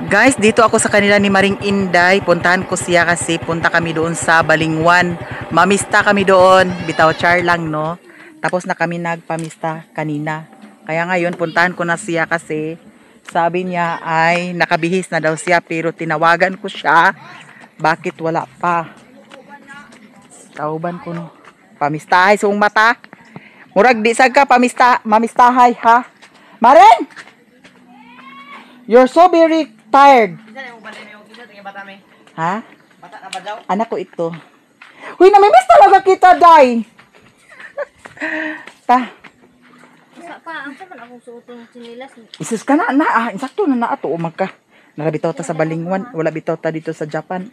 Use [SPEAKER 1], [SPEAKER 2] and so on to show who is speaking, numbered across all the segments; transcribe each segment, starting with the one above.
[SPEAKER 1] Guys, dito ako sa kanila ni Maring Inday. Puntahan ko siya kasi punta kami doon sa Balingwan. Mamista kami doon. Bitaw char lang, no? Tapos na kami nagpamista kanina. Kaya ngayon, puntahan ko na siya kasi sabi niya ay nakabihis na daw siya. Pero tinawagan ko siya. Bakit wala pa? Tauban ko, no? Pamistahay sa mata. Murag di sag ka mamistahay, ha? Maring! You're so very tired. Ha? Anak ko ito. Huy, namimiss talaga kita, Day. Ta. Isus ka na, insakto na ato, umagka. Nakabitaw ta sa Balingwan, wala bitaw ta dito sa Japan.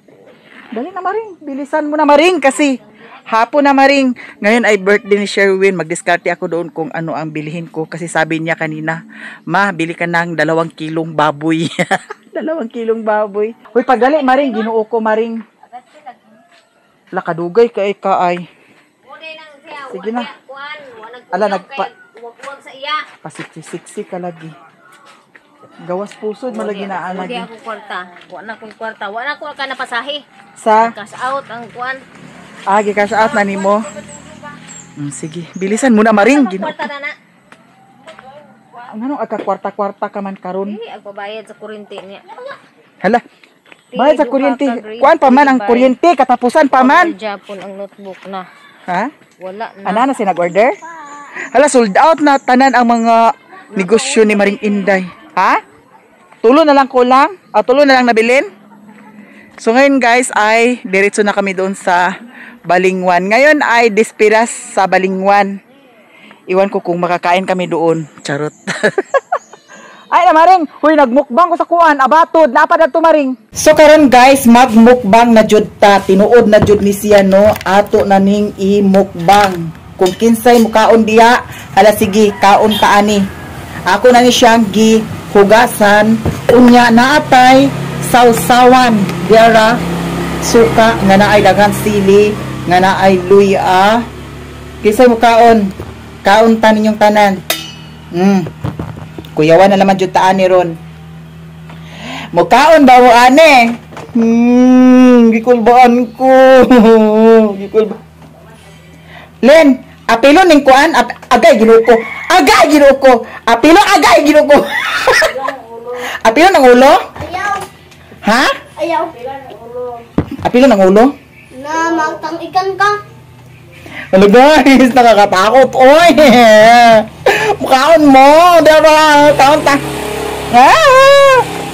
[SPEAKER 1] Dali na, Maring. Bilisan mo na, Maring, kasi hapon na, Maring. Ngayon ay birthday ni Sherwin. Magdiskarte ako doon kung ano ang bilihin ko. Kasi sabi niya kanina, Ma, bili ka ng 2 kilong baboy. 2 kilong baboy. Uy, pagdali, Maring. Ginuo ko, Maring. Lakadugay ka ay. Sige na. Ala, pasiksi ka lagi. Gawas pusod, malagi na lagi.
[SPEAKER 2] Ako kwarta. Wala ko ka napasahi.
[SPEAKER 1] Sa?
[SPEAKER 2] Cash out ang kuan.
[SPEAKER 1] Gi-cash out na nimo. Sige, bilisan mo na, Maring.
[SPEAKER 2] Kwarta na na.
[SPEAKER 1] Ano aka kwarta-kwarta ka man karon?
[SPEAKER 2] Dili agpabayad sa kuryente niya.
[SPEAKER 1] Hala. Bayad sa kuryente. Kuan pa man ang kuryente, katapusan pa man.
[SPEAKER 2] Japon ang notebook na.
[SPEAKER 1] Ha?
[SPEAKER 2] Wala na.
[SPEAKER 1] Ana na sinag-order? Hala, sold out na tanan ang mga negosyo ni Maring Inday. Ha? Tulo na lang kulang? Tulo na lang nabilin? So ngayon guys ay diretso na kami doon sa Balingwan. Ngayon ay despiras sa Balingwan. Iwan ko kung makakain kami doon. Charot. Ay na, Maring. Huy, nagmukbang ko sa kuan. Abatod. Napad to, Maring. So karon guys, magmukbang na jud ta. Tinuod na jud ni siya, no? Ato na ning i-mukbang. Kung kinsay mukaon diya, hala sige, kaon ka ani. Ako na ni siyang gihugasan. Unya na atay sausawan. Diara suka nga naay daghang sili, nga naay luya. Kinsay mukaon? Kaon ta ninyong tanan. Kuyawan na naman jud ta ani ron. Mukaon ba mo ane? Gikulbaan ko. Gikulba. Len, apilo ning kuan, agay ginuko. Agay ginuko. Apilo agay ginuko. Apilo ng ulo?
[SPEAKER 3] Ayaw.
[SPEAKER 1] Ha?
[SPEAKER 3] Ayaw.
[SPEAKER 1] Apilo ng ulo?
[SPEAKER 3] Na magtang-ikan ka.
[SPEAKER 1] Ano guys, nakakatakot. Oy! Mukhaon mo. Diba? Kaon ta.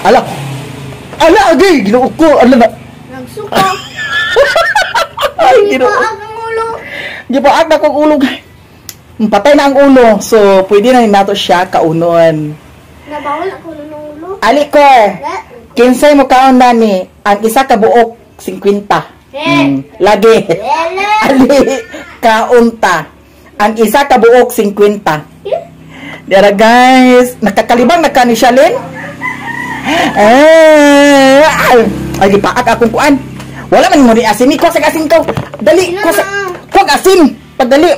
[SPEAKER 1] Ala. Ala, agay. Ginuok ko. Ala na.
[SPEAKER 3] Nagsuka.
[SPEAKER 1] Ay, ginuok.
[SPEAKER 3] Ipaag ang ulo.
[SPEAKER 1] Gipaag na kong ulo. Patay na ang ulo. So, pwede na nato siya kaunon.
[SPEAKER 3] Nabawal ako ng ulo.
[SPEAKER 1] Alikor. Kinsay mo kaon nani. Ang isa ka buok, 50. Lagi. Ali, kaunta. Ang isa ka buok, 50. Dara guys, nakakalibang na ka ni Shalin. Ay, paak akong kuan. Wala man mo ni asin. Kuha sa asin ko. Dali, kuha sa asin. Pagdali.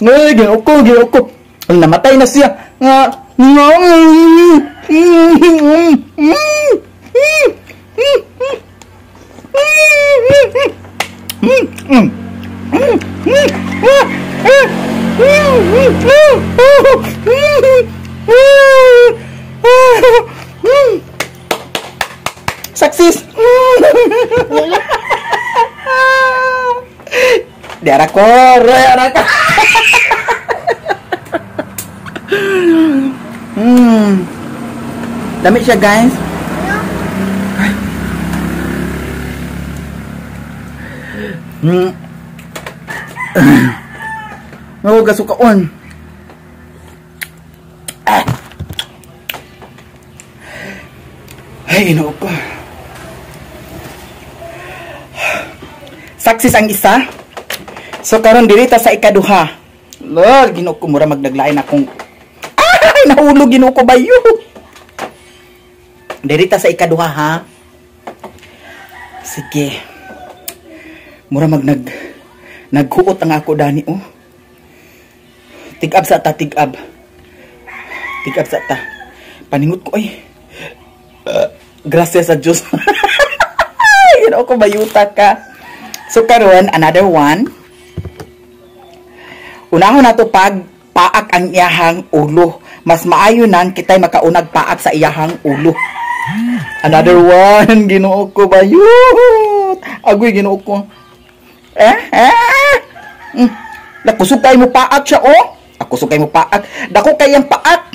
[SPEAKER 1] Ay, ginuok ko. Namatay na siya. Success. Diara ko. Dami siya guys. Gasukaon. Ay, inuok ko. Success ang isa. So karon dirita sa ikaduha. Lord, ginuok ko mura magdaglain akong nahulog ginuok ko bayo. Dirita sa ikaduha ha. Sige. Mura Naghuot ang ako dani oh. Tigab sa ta, tigab. Tigab sa ta. Paningot ko ay. Gracias sa Diyos. Ginoo ko bayuta ka. So karon another one. Unahon nato pag paak ang iyahang ulo. Mas maayo nang kitay makaunag paak sa iyahang ulo. Another one. Ginoo ko bayut. Agoy ginoo ko. Nakusog kayo mo paak siya oh. Kusog kayo mo paak. Dako kayang paak.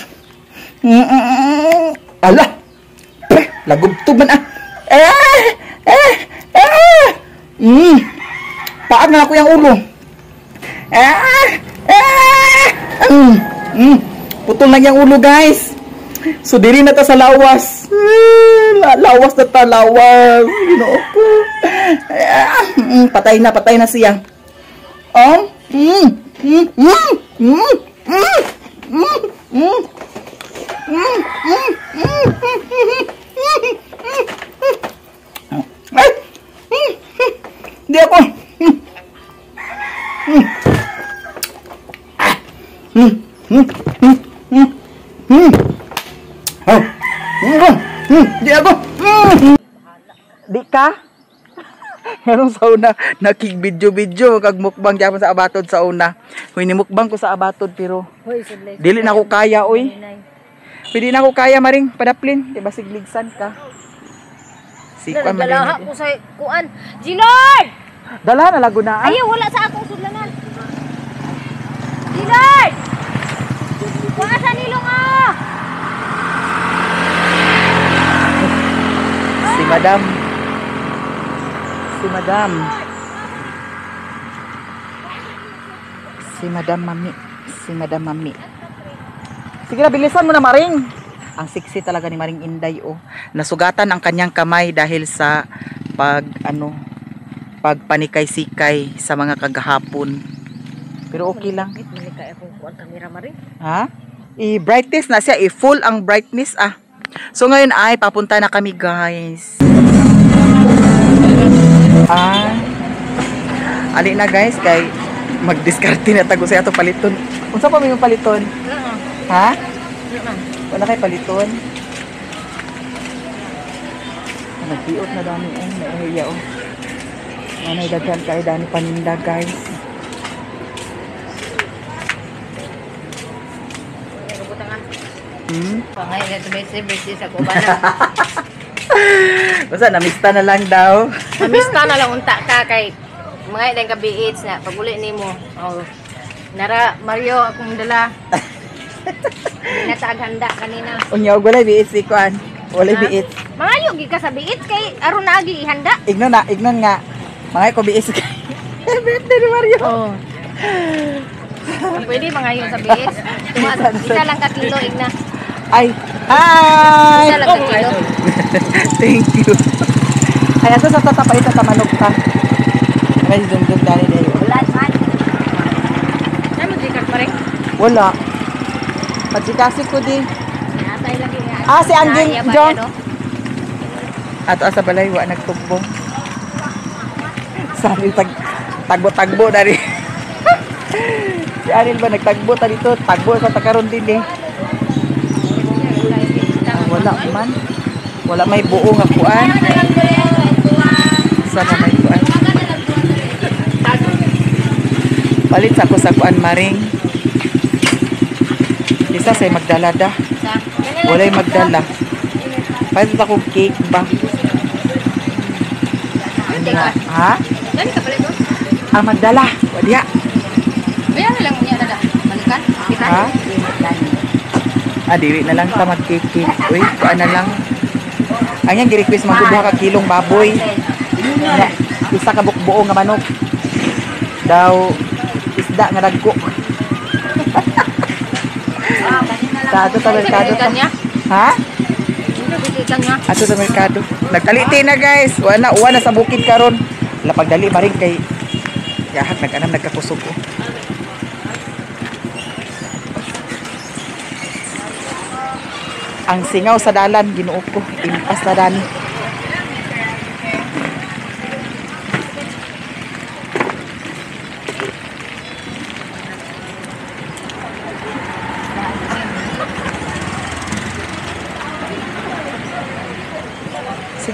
[SPEAKER 1] Ala. Lagubtog man ah. Paak na ako yung ulo. Putol na yung ulo guys. So diri na ta sa lawas. Lawas na ta, lawas. Ginoo ko. Patay na siya. Di ako. Di ako. Di ka? Meron sa una, nakig-video kag mukbang gyapon sa abatod sa una. Hoy ni mukbang ko sa abatod pero dili na ako kaya oy. Pwede na ako kaya maring padaplin, di ba sigligsan ka. Sikwan man.
[SPEAKER 2] Dala ko sa kuan. Jilord!
[SPEAKER 1] Dala na lago na.
[SPEAKER 2] Ayaw wala sa akong sudlanan. Jilord! Kuha sa nilong ah.
[SPEAKER 1] Si Madam. Si Madam. Si Madam Mami. Si Madam Mami. Sige na, bilisan mo na Maring. Ang siksi talaga ni Maring Inday oh. Nasugatan ang kanyang kamay dahil sa pagpanikay-sikay sa mga kagahapon. Pero okay lang.
[SPEAKER 2] Malikay akong kuan kamera Maring.
[SPEAKER 1] Ha? I-brightness na siya. I-full ang brightness ah. So ngayon ay papunta na kami guys. Ali na guys kay mag-discarte na tago sa ato paliton. Unsa pa may paliton? Ha? Wala kay paliton. Nagpiot na dami eh, naihiya oh. Nanay daghan kay dani paninda guys.
[SPEAKER 2] Pangay na to besi sa kubana.
[SPEAKER 1] Basta namista na lang daw.
[SPEAKER 2] Namista na lang unta ka kay mga idang kabiits na paguli nimo. Oh. Nara Mario akong dala. Hindi na handa kanina.
[SPEAKER 1] Unyaw gulay biits si kuan. Walay biits.
[SPEAKER 2] Mga yugi ka sa biits kay aron na agi ihanda.
[SPEAKER 1] Ignon nga. Mga ko biits kay. Birthday ni Mario.
[SPEAKER 2] Oh. Pwede mga yun sa biits. Isa lang ka kilo igna.
[SPEAKER 1] Ay. Hi.
[SPEAKER 2] Isa lang ka kilo.
[SPEAKER 1] Thank you. Ay ato sa tatapay sa tamanok ka. Ay dum dali dali.
[SPEAKER 2] Wala man. Ano di ka Maring?
[SPEAKER 1] Wala. Pagsikasi ko di.
[SPEAKER 2] Natay lagi nga.
[SPEAKER 1] Si Angging John.
[SPEAKER 2] Ano?
[SPEAKER 1] Ato sa balay wa nagtugbo. Sabi tagbo dari. Si Anil ba nagtagbo ta dito? Tagbo sa takaron din eh. Wala man. Wala may buo nga kuan. Sama may kuan. Palit sa ko sa kuan Maring. Isa say magdala da. Walay magdala. Palit ako cake ba? Ha?
[SPEAKER 2] Dali ka pala doon.
[SPEAKER 1] Ang magdala. Wadiya.
[SPEAKER 2] Bayan na lang mo niya dada. Balikan. Kita.
[SPEAKER 1] Ha? Dili na lang ta mag-cake. Uy, kuan na lang. Ang yan gi-request magduha ka kilong baboy. Isa ka bukbuo nga manok. Daw isda nga dagko. Sa ato sa merkado. Ha? Ato sa merkado. Nagtaliti na guys. Uwan na sa bukid karon. Wala pagdali maring kay yahag nag-anam nagkakusog ko. Ang singaw sa dalan ginuo ko. Impas na dani.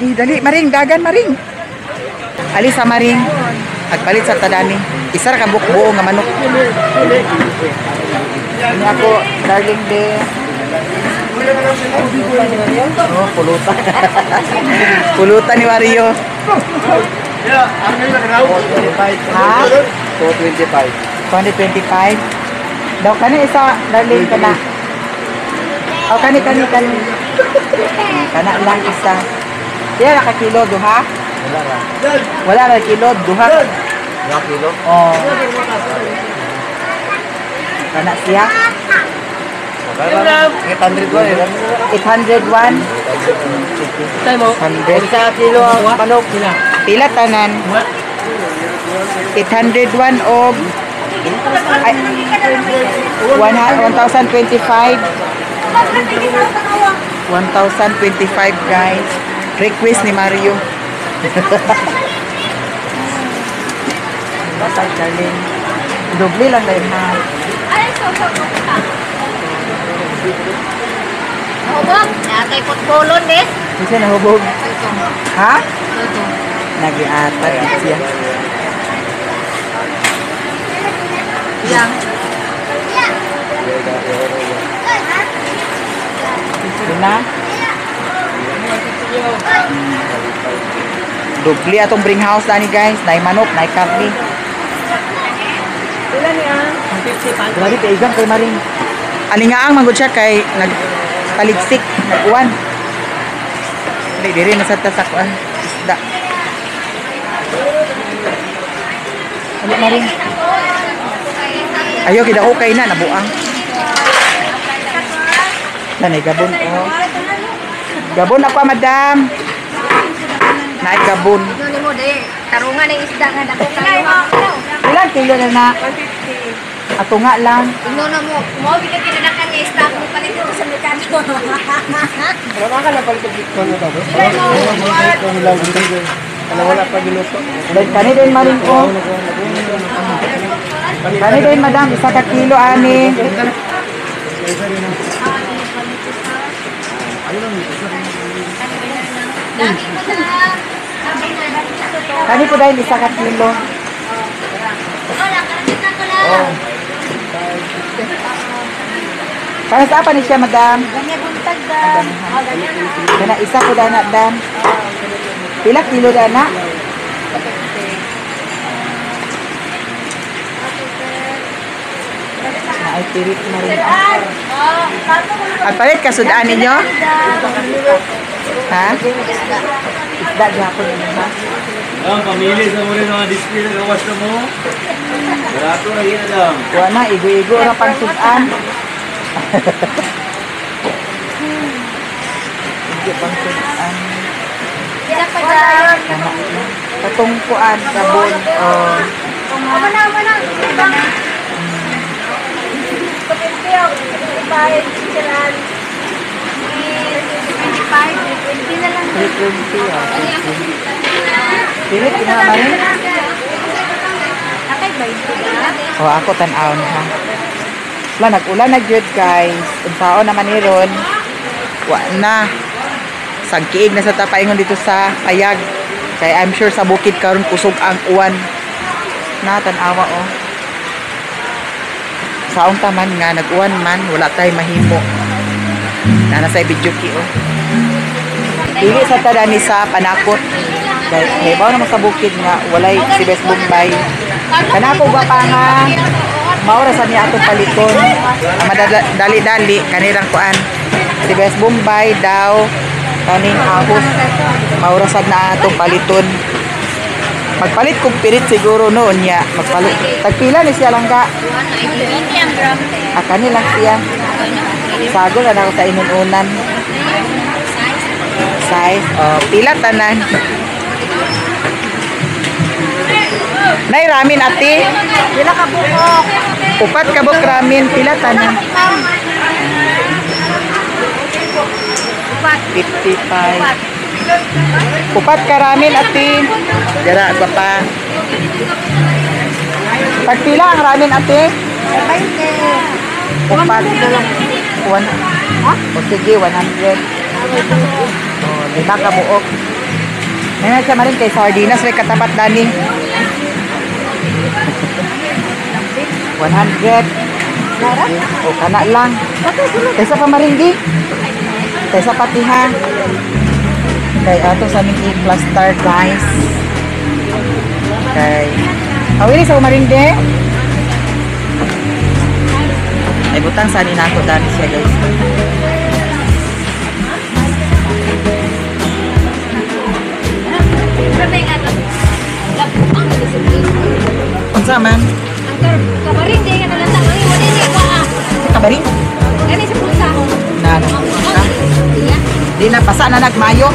[SPEAKER 1] Lagi, dali. Maring, dagan, maring. Alis sa maring. Agpalit sa tadani. Isa ra ka buo nga manok. Ini ako, darling de. Oh, pulutan. Pulutan ni Mario. Ha? 225. Daw kani isa, darling kana. Oh, kani. Kana lang isa. Diya ka kilo duha? Wala ra kilo duha. 2 kilo? Oh. Kana siya? 801. 801. Sa kilo ang manok. Pila tanan? 801 og 1,025. 1,025 guys. Request ni Mario. Basag darling. Doble lang dahil ha.
[SPEAKER 2] Hubog. Nakay putbolon des.
[SPEAKER 1] Kasi nahubog. Ha? Nag-iatag siya.
[SPEAKER 2] Yang.
[SPEAKER 1] Ito na. Doble atong bring house na ni guys. Naay manok, naay karni.
[SPEAKER 2] Pila niya? 55.
[SPEAKER 1] Grabe kaigang kay Maring. Alingaang manggod siya kay nagtaligsik, nag-uwan. Diri masata sa kuan isda. Ano Maring? Ayo kita okay na nabuang. Nanay gabon oh. Gabon ako madam. Naik gabon.
[SPEAKER 2] Ano mo de? Tarungan ng isda nga dako kayo.
[SPEAKER 1] Ilan kilo na na?
[SPEAKER 2] 150.
[SPEAKER 1] Ato nga lang.
[SPEAKER 2] Ino na mo. Mo bigat kinanakan nga isda mo palit ko sa merkado.
[SPEAKER 4] Wala ka na palit dito na daw.
[SPEAKER 2] Ilay mo.
[SPEAKER 4] Wala pa ginusto.
[SPEAKER 1] Kani din Maring ko. Kani din madam, 1 ka kilo ani. Kani po dahil 1 ka kilo. Oh. Para sa apa ni siya madam?
[SPEAKER 2] Ganyan buntag da.
[SPEAKER 1] Kana isa ko dana dam. Pila kilo dana? Ay pirit na rin. At palit kasudaan ninyo? Ha? Isda gyapon ninyo ha?
[SPEAKER 4] Ang pamili sa muli mga display na gawas na mo. Barato na yun lang.
[SPEAKER 1] Kuha na, igo-igo na pang sudan. Igo pang sudan.
[SPEAKER 2] Kaya pa da.
[SPEAKER 1] Patungkuan, sabon. Oh.
[SPEAKER 2] Mana. Kapityo, 55 silan. 25 na lang.
[SPEAKER 1] 320 oh. Pilit, kinawa rin?
[SPEAKER 2] Akay 20
[SPEAKER 1] O ako tan-aon ha. Wala nag-ulan na jud guys. Unsaon naman ni ron. Wa na. Sagkiig na sa tapaingon dito sa Payag. Kaya I'm sure sa bukid karon kusog ang uwan. Na tan-awa oh. Saong taman nga nag-uwan man wala tay mahimo. Na sa video ki oh. Dili sa tadani sa panakot. Dahil may bawa naman sa bukid nga walay si Best Bombay. Kanako ba pa nga maura sa niya atong paliton. Dali-dali kanirang kuan. Si Best Bombay daw kaning ahos maura sad na atong paliton. Magpalit kong pirit siguro noon niya. Magpalit. Tagpila ni siya lang ka. Kani lang siya. Sago na ako sa inununan. Size. Pila tanan. Nay ramin ate.
[SPEAKER 2] Pila ka bukok.
[SPEAKER 1] 4 ka buk ramin. Pila tanan. 55. 4 ka ramin ate. Dira ba pa? Pagpila ang ramin ate? 4. 1. Ha? O sige, 100. 5 ka buok. Ngayon siya marin kay sardinas. May katapat dani. 100. O, kana lang. Kaysa pa marin di. Kaysa patiha. Kay ato sa aming i-plaster guys. Kay awili sa marin di. Ay butang sa nina ako dani siya guys. Unsa man?
[SPEAKER 2] Kabarin di ka nalata. Ang imo din ko ah.
[SPEAKER 1] Kabari?
[SPEAKER 2] Kani sa pusa.
[SPEAKER 1] Na. Di na pasa na nagmayo.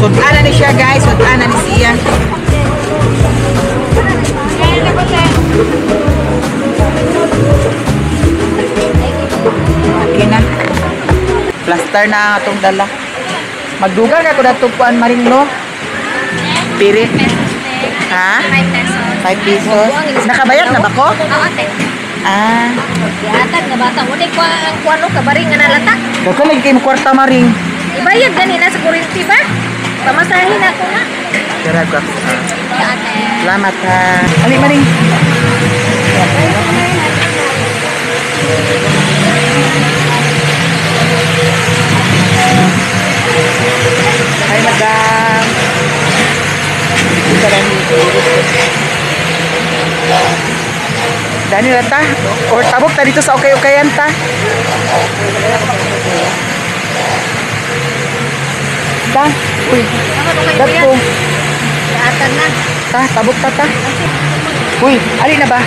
[SPEAKER 1] Sudan na siya guys, sudan na siya. Okay na. Plaster na atong dala. Magdugang ako na tupuan maringlo. Piri. Ha? 5 pesos. Nakabayad na ba ko?
[SPEAKER 2] Oo, te.
[SPEAKER 1] Ah.
[SPEAKER 2] Yatag na bata. Uday ko ang kuano kabaring nga nalata.
[SPEAKER 1] Dako lagi kay mo kwarta maring.
[SPEAKER 2] Ibayad ganina sa kuryente ba? Pamasahin ako na.
[SPEAKER 1] Tara ko.
[SPEAKER 2] Ate.
[SPEAKER 1] Salamat ha. Ali maring. Hai madam. Dani rata or tabok tadi dito sa okay-okayan ta. Ta. Uy. Dako.
[SPEAKER 2] Yatag na.
[SPEAKER 1] Ta, tabok ta ta. Uy, ali na ba?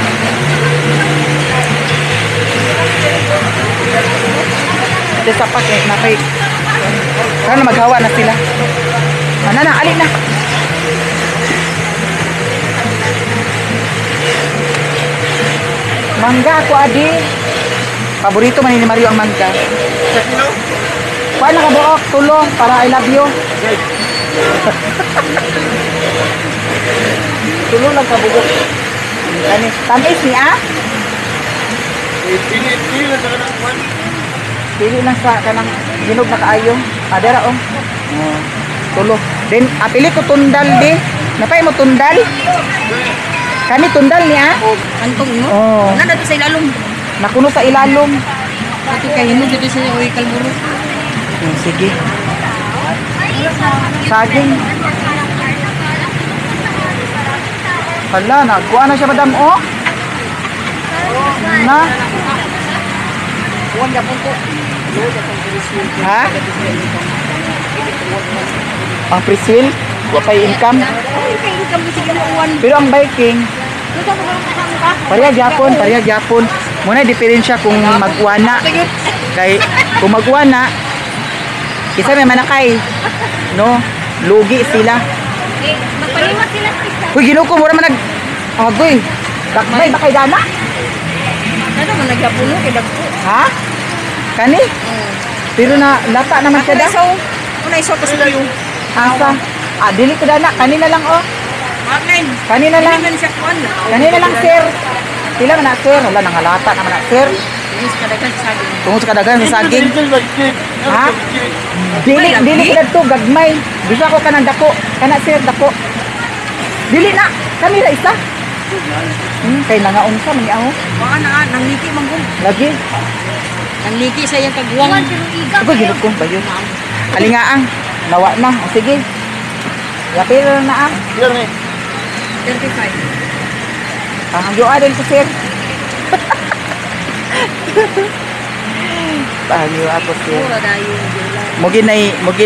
[SPEAKER 1] Ito sa pak eh, napay. Sana maghawa na sila. Mana na, ali na. Mangga ako adi. Paborito man ni Mario ang mangga. Kuha na ka buok, tulong para I love you. Tulong lang ka buok. Tamis niya? Pili lang sa kanang ginog na kaayo. Adera oh. Tulo. Then apili ko tundal di. Napay mo tundal? Kani tundal niya?
[SPEAKER 2] Antong mo?
[SPEAKER 1] Oh.
[SPEAKER 2] Nada sa ilalom.
[SPEAKER 1] Nakuno sa ilalom.
[SPEAKER 2] Ito kayo mo dito sa oy kalburo.
[SPEAKER 1] Sige. Saging. Hala, nagkuha na siya madam oh. Na.
[SPEAKER 2] Uwan japon ko.
[SPEAKER 1] Ha? Ang preswil? Wapay income?
[SPEAKER 2] Ay, kay income ko sige uwan.
[SPEAKER 1] Pero ang biking, pareha gyapon. Muna diferensya kung magwana. Kay kung magwana, isa may manakay. No, lugi sila.
[SPEAKER 2] Eh, magpalimat sila sa isa.
[SPEAKER 1] Uy, Ginoo ko mura man agoy. Dakmay ba kay dana?
[SPEAKER 2] Ano man nagyapuno kay dagko.
[SPEAKER 1] Ha? Kani? Pero na lata naman siya da.
[SPEAKER 2] Unay so kasi kayo.
[SPEAKER 1] Asa? Ah, dili ko dana. Kanina lang oh.
[SPEAKER 2] Akin.
[SPEAKER 1] Kanina lang.
[SPEAKER 2] Hindi man siya kuan.
[SPEAKER 1] Kanina lang sir. Pila man na sir? Wala nangalata naman na sir.
[SPEAKER 2] Yes, kadagan sa saging.
[SPEAKER 1] Tungod sa kadagan sa saging. Ha? Dili ko dito gagmay. Bisa ko kanang dako. Kana sir dako. Dili na. Kami ra isa. Kay nangaon sa man ako.
[SPEAKER 2] Baka na nangliki manggong.
[SPEAKER 1] Lagi.
[SPEAKER 2] Nangliki sa iyang kagwang.
[SPEAKER 1] Ako ginoo ko ba yun? Alingaang. Nawa na. O, sige. Yapil na ang.
[SPEAKER 2] 35.
[SPEAKER 1] Ang yuadin ko sir. Paano ako sir?
[SPEAKER 2] Pura dayo.
[SPEAKER 1] Mugi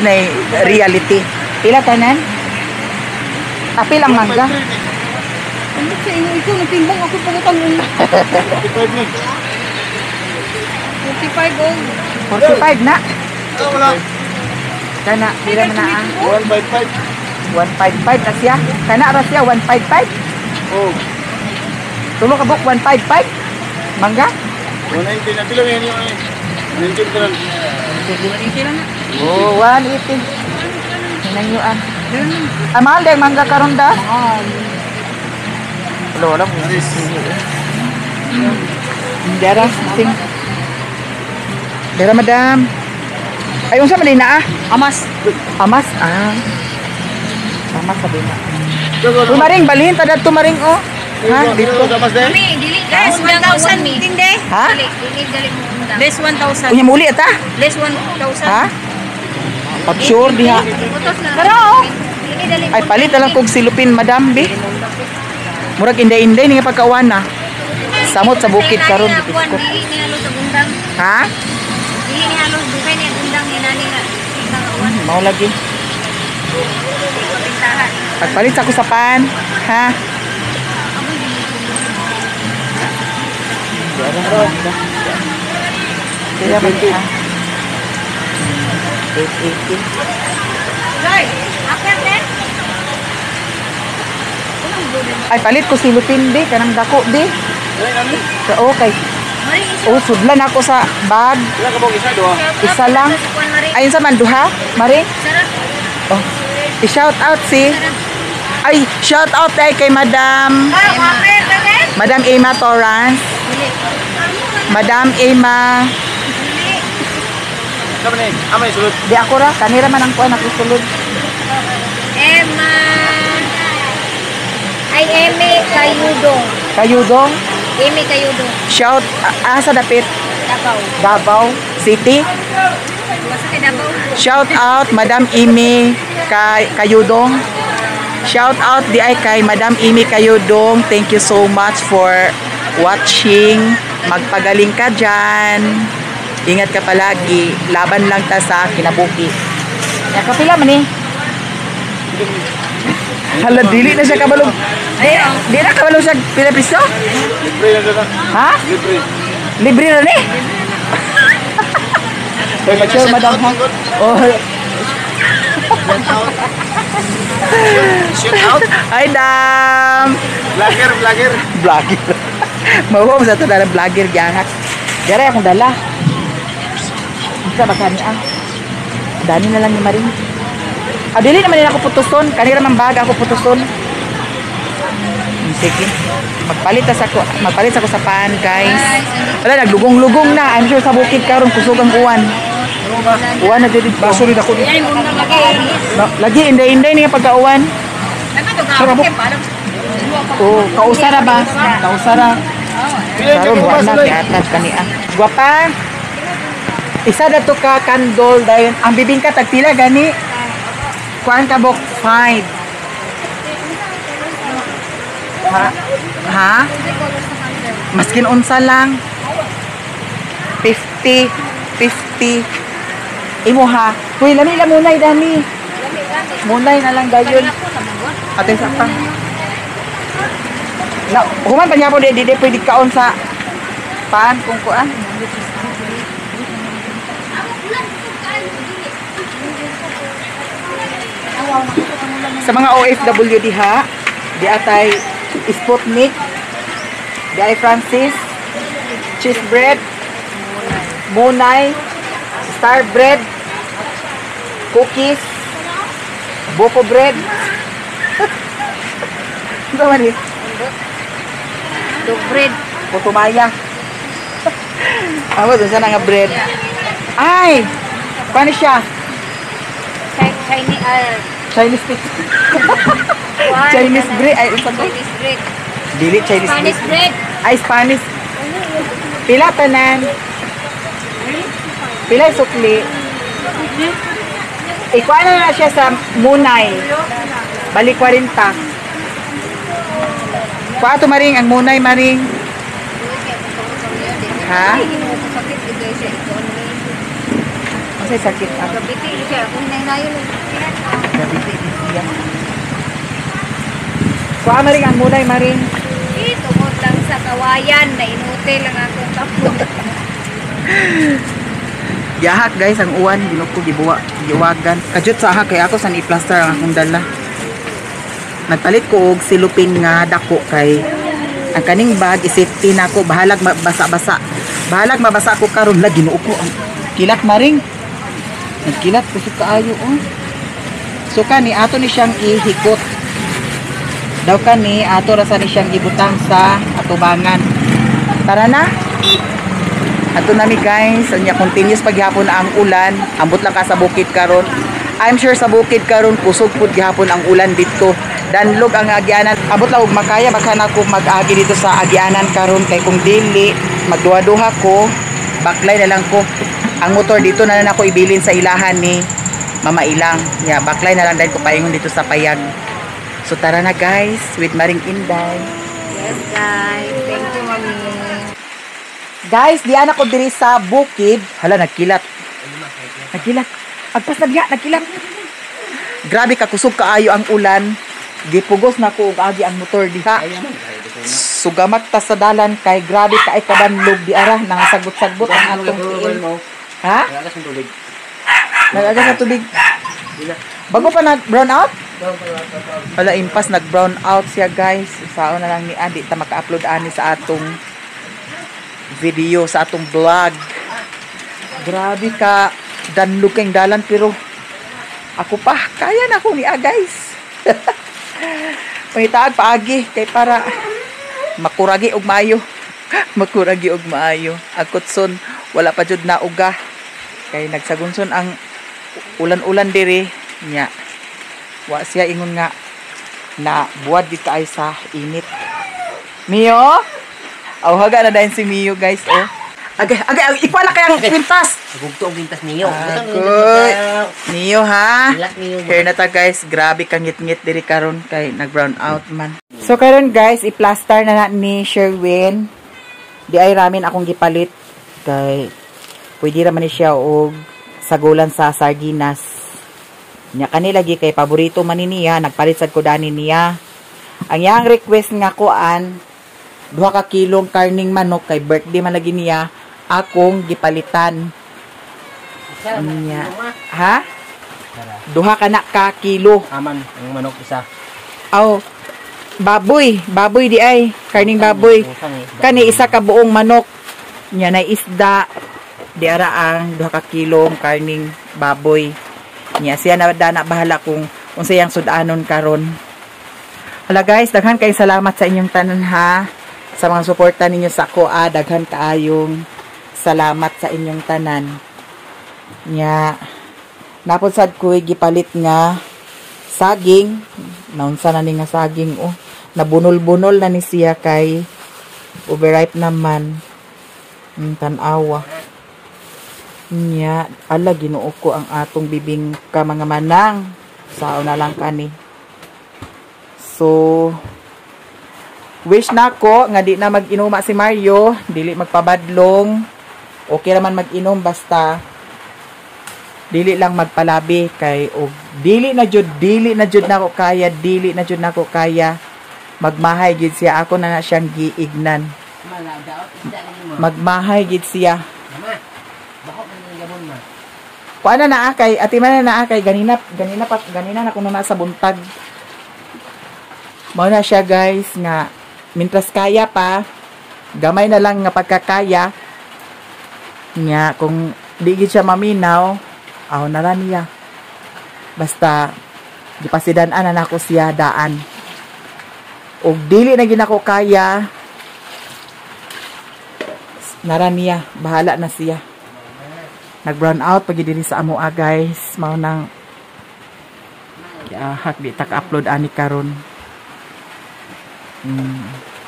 [SPEAKER 1] nay reality. Pila tanan? Apil ang mangga.
[SPEAKER 2] Ano sa inyo ikaw nagtimbang ako pagutang 45 oh.
[SPEAKER 1] 45 na. Kana pila man na ang 155 na siya. Kana ra siya 155.
[SPEAKER 4] Oh.
[SPEAKER 1] Tulo ka buk 155. Mangga?
[SPEAKER 4] 190 na bilang yan yung 90 lang.
[SPEAKER 1] Oh, 180. Hinanyuan. Mahal dahil mangga karon da. Wala mo. Dara, sing. Dara, madam. Ay, unsa man din na ah?
[SPEAKER 2] Amas.
[SPEAKER 1] Amas, ah. Amas sabi na. Tumaring, balhin, tada tumaring, oh. Ha, dito.
[SPEAKER 2] Kami, dili. Less 1,000 tinde.
[SPEAKER 1] Ha?
[SPEAKER 2] Dali mo undang. Less 1,000.
[SPEAKER 1] Unya muli, ata?
[SPEAKER 2] Less 1,000.
[SPEAKER 1] Ha? Pag sure, diha.
[SPEAKER 2] Utos na.
[SPEAKER 1] Pero, oh.
[SPEAKER 2] Dili dali.
[SPEAKER 1] Ay, palit na lang kog silupin, madam, bi. Murag inday-inday, nga pagkawan na. Samot sa bukid karon
[SPEAKER 2] Dili ni halos sa gundang.
[SPEAKER 1] Ha?
[SPEAKER 2] Dili ni halos dugay ni gundang ni nani nga.
[SPEAKER 1] Mao lagi.
[SPEAKER 2] Pintahan.
[SPEAKER 1] Pagpalit sa kusapan, ha? Kaya man ha? 880.
[SPEAKER 2] Joy, after that.
[SPEAKER 1] Ay, palit ko silupin, bi. Kanang dako, bi. So, okay.
[SPEAKER 2] Mari
[SPEAKER 1] Oh, sudlan ako sa bag.
[SPEAKER 4] Wala ka bang isa, doha?
[SPEAKER 1] Isa lang. Ayun sa manduha, Mari.
[SPEAKER 2] Sarap.
[SPEAKER 1] Oh. I-shout out si. Ay, shout out kay Madam. Madam Emma Torrance. Madam Emma.
[SPEAKER 4] Sabi na amay sulod.
[SPEAKER 1] Di ako ra, kanira man ang kuan ako sulod.
[SPEAKER 2] Emma. Ay, Eme Kayudong.
[SPEAKER 1] Kayudong.
[SPEAKER 2] Eme Kayudong.
[SPEAKER 1] Shout asa dapit
[SPEAKER 2] Davao.
[SPEAKER 1] Davao City.
[SPEAKER 2] Basta kay Davao.
[SPEAKER 1] Shout out Madam Imi Kayudong. Shout out di ay kay Madam Imi Kayudong. Thank you so much for watching. Magpagaling ka dyan. Ingat ka palagi. Laban lang ta sa kinabuhi. Ya kapila man eh. Hala, dili na siya kabalog. Di na kabalog siya pila piso?
[SPEAKER 4] Libre na doon.
[SPEAKER 1] Ha?
[SPEAKER 4] Libre.
[SPEAKER 1] Libre na ni? Hoy, mature madam ha? Oh.
[SPEAKER 4] Shoot out.
[SPEAKER 1] Hi, dam!
[SPEAKER 4] Vlogger, vlogger.
[SPEAKER 1] Vlogger. Mawa mo sa ito na vlogger giangat. Dere akong dala. Isa ba kani ah? Dani na lang ni Maring. Ah, dili naman din ako putuson. Kanira man baga ako putuson. Sige. Magpalit sa ko sa pan, guys. Wala, naglugong-lugong na. I'm sure sa bukid karon kusugang uwan. Uwan na dito. Baso rin ako dito. Lagi, inday-inday niya pagka-uwan. Sarap po. Oh, kausara ba? Kausara. Karon, wala na. Kiatad kani ah. Guwapa. Isa na to ka kandol dahil ang bibingka tagpila gani. Kuan ka bok 5. Ha? Maskin unsa lang. 50. 50. Imo ha. Kuy, lami munay dami. Munay na lang dayon. Atin sa pang. Na, human pa niya po di pwede kaon sa pan kung kuan. Sa mga OFW diha, di atay Sputnik, di ay Francis, cheese bread, Munay, star bread, cookies, boko bread. Ano man eh?
[SPEAKER 2] Dog bread.
[SPEAKER 1] Putumaya. Ano doon sa nga bread? Ay! Paano siya? Chinese stick. Chinese bread. Ay, unsa to?
[SPEAKER 2] Chinese bread.
[SPEAKER 1] Dili Chinese
[SPEAKER 2] Spanish
[SPEAKER 1] bread.
[SPEAKER 2] bread.
[SPEAKER 1] Ay, Spanish. Pila tanan. Pila sukli. Ikuha na siya sa Munay. Balik 40. Kuha to Maring, ang Munay Maring. Ha? Masay sakit ah.
[SPEAKER 2] Gabiti siya. Kung nangyayon.
[SPEAKER 1] Kuha Maring, ang Munay Maring.
[SPEAKER 2] Tungod lang sa kawayan na inutil lang akong tapon.
[SPEAKER 1] Yahak guys, ang uwan, ginuko giwagan. Kajut sa aha kay ako san i-plaster ang akong dala. Nagpalit ko og silupin nga dako kay ang kaning bag isafety nako bahalag mabasa-basa. Bahalag mabasa ko karon la ginuo ko ang kilat Maring. Nagkilat ko kaayo oh. So kani ato ni siyang ihikot. Daw kani ato ra sa ni siyang ibutang sa atubangan. Tara na. Ato nami guys, anya continuous paghapon na ang ulan. Ambot lang ka sa bukid karon. I'm sure sa bukid karon kusog pud gihapon ang ulan dito. Danlog ang agianan. Abot lang og makaya baka na ko mag-agi dito sa agianan karon kay kung dili magduha-duha ko, baklay na lang ko. Ang motor dito na ako ibilin sa ilahan ni Mama Ilang. Yeah, baklay na lang dahil ko paingon dito sa payag. So tara na guys with Maring Inday.
[SPEAKER 2] Yes guys, thank you mami.
[SPEAKER 1] Guys, diyan ako diri sa bukid. Hala, nagkilat. Nagkilat. Agpas na diya, nagkilat. Grabe ka, kusog kaayo ang ulan. Gipugos na ko og agi ang motor diha. Sugamat ta sa dalan kay grabe ka ay kabanlog di ara nang sagbot-sagbot ang atong tiil. Ha? Nagagas sa tubig. Bago pa nag-brown out? Wala, impas nag-brown out siya guys. Sao na lang ni Adi ta maka-upload ani sa atong video, sa atong vlog. Grabe ka danlog kang dalan pero ako pa kaya na ko niya guys. Pangitaag paagi kay para makuragi og maayo. Makuragi og maayo. Akotson wala pa jud na uga kay nagsagunson ang ulan-ulan diri nya. Wa siya ingon nga na buwad di kaay sa init. Mio? Aw haga na dayon si Mio guys oh. Agay, ipala kayang kwintas.
[SPEAKER 5] Gugto ang pintas niyo.
[SPEAKER 1] Good. Mio ha.
[SPEAKER 5] Ilat niyo.
[SPEAKER 1] Here na ta guys, grabe kang ngit-ngit diri karon kay nag-brown out man. So karon guys, i-plaster na ni Sherwin. Di ay ramin akong gipalit kay pwede ra man ni siya og sagulan sa sardinas. Nya kanila gi kay paborito man niya, nagpalit sad ko dani niya. Ang yang request nga kuan 2 ka kilong karning manok kay birthday man lagi niya, akong gipalitan. Nya. Ha? 2 ka na ka kilo.
[SPEAKER 5] Aman ang manok isa.
[SPEAKER 1] Aw, baboy di ay, karning baboy. Kani isa ka buong manok. Nya na isda. Di ara ang 2 ka kilong karning baboy. Nya siya na dana bahala kung unsay ang sudanon karon. Hala guys, daghan kay salamat sa inyong tanan ha. Sa mga suporta ninyo sa ako, daghan kaayong salamat sa inyong tanan. Nya napod sad ko gipalit nga saging. Naunsa na ni nga saging oh. Nabunol-bunol na ni siya kay overripe naman. Tanawa. Nya ala Ginoo ko ang atong bibing ka mga manang. Sao na lang kani. So wish na ko nga di na mag-inuma si Mario, dili magpabadlong. Okay naman mag-inom basta dili lang magpalabi kay og dili na jud nako kaya magmahay gid siya. Ako na siyang giignan. Magmahay gid siya. Kuana na akay, ati man na akay ganina na kuno na sa buntag. Mao na siya guys nga mintras kaya pa, gamay na lang nga pagkakaya nya kung di gid siya maminaw, aw na ra niya. Basta gipasidan-an na nako siya daan. Og dili na ginako kaya, nara niya, bahala na siya. Nag-brown out pag diri sa amoa guys, mao nang hak di tak upload ani karon.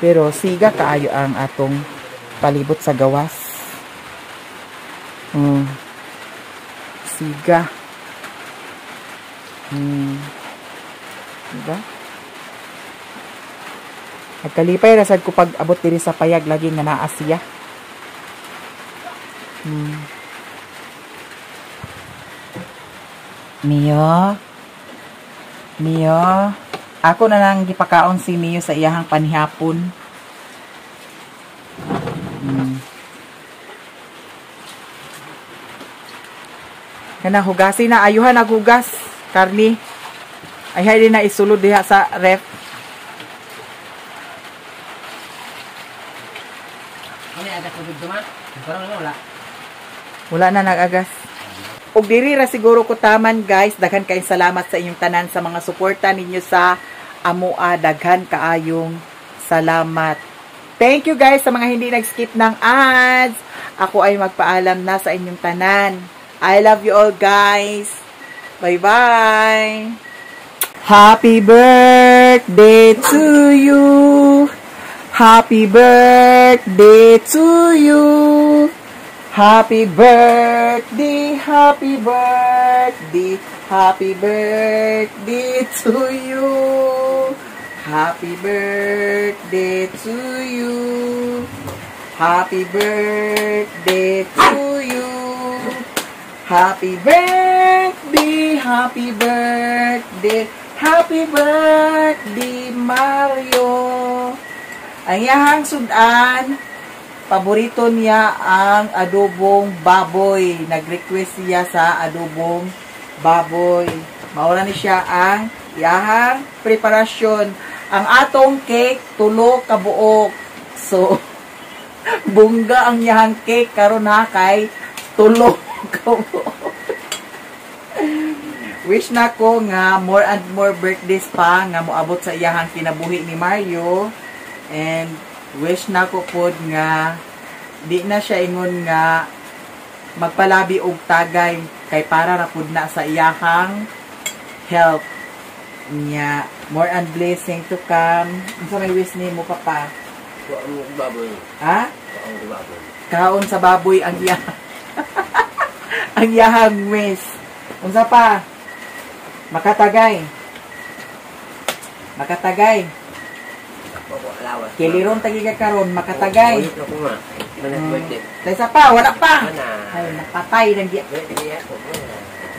[SPEAKER 1] Pero siga kaayo ang atong palibot sa gawas. Siga. Diba? Nagkalipay rasad ko pag abot diri sa payag lagi nga naa siya. Mio. Ako na lang gipakaon si Mio sa iyahang panihapon. Kana hugasin na, ayuhan naghugas. Karni. Ay din na isulod diha sa ref. Wala na nagagas. Og diri ra siguro ko taman guys. Daghan kay salamat sa inyong tanan sa mga suporta ninyo sa amoa. Daghan kaayong salamat. Thank you guys sa mga hindi nag-skip ng ads. Ako ay magpaalam na sa inyong tanan. I love you all guys. Bye-bye. Happy birthday to you. Happy birthday to you. Happy birthday, happy birthday, happy birthday to you. Happy birthday to you. Happy birthday to you. Happy birthday, happy birthday, happy birthday, Mario. Ang iyahang sudan, paborito niya ang adobong baboy. Nag-request siya sa adobong baboy. Maura ni siya ang iyahang preparasyon. Ang atong cake, tulo ka buok. So, bungga ang iyahang cake karon ha kay tulo ka buok. Wish na ko nga more and more birthdays pa nga moabot sa iyahang kinabuhi ni Mario. And wish na ko pod nga di na siya ingon nga magpalabi og tagay kay para ra pud na sa iyahang health niya. More and blessing to come. Unsa may wish nimo papa?
[SPEAKER 5] Kaon sa baboy.
[SPEAKER 1] Ha?
[SPEAKER 5] Kaon sa baboy.
[SPEAKER 1] Kaon sa baboy ang iyahang ang iyahang wish. Unsa pa? Makatagay. Makatagay.
[SPEAKER 5] Lawas.
[SPEAKER 1] Kiliron tagiga karon makatagay.
[SPEAKER 5] Ulit na ko nga. Manas birthday.
[SPEAKER 1] Isa pa, wala pa.
[SPEAKER 5] Mana?
[SPEAKER 1] Ay, napatay lang di.
[SPEAKER 5] Birthday ako.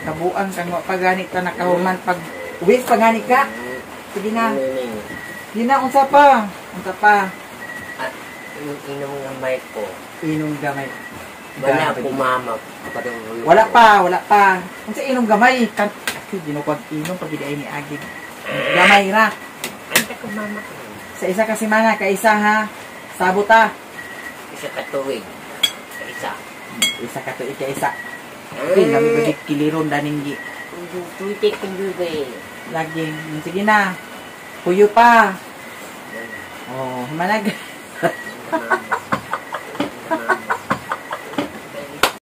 [SPEAKER 1] Kabuang kang pagani ka nakahuman pag wish pagani ka. Sige na. Sige na unsa pa? Unsa pa?
[SPEAKER 5] At inom ng mic ko.
[SPEAKER 1] Inom gamay.
[SPEAKER 5] Wala ko mama.
[SPEAKER 1] Wala pa, wala pa. Unsa inom gamay? Kan ginukwag inom pag di ay ni agid. Gamay ra.
[SPEAKER 5] Anta ko mama ko.
[SPEAKER 1] Sa isa kasi mana, kaisa ha. Sabuta.
[SPEAKER 5] Isa katuwig. Isa.
[SPEAKER 1] Isa ka to isa. Kami ba kiliron daninggi.
[SPEAKER 5] Tuitik ng dugay.
[SPEAKER 1] Lagi. Sige na. Puyo pa. Oh, manag.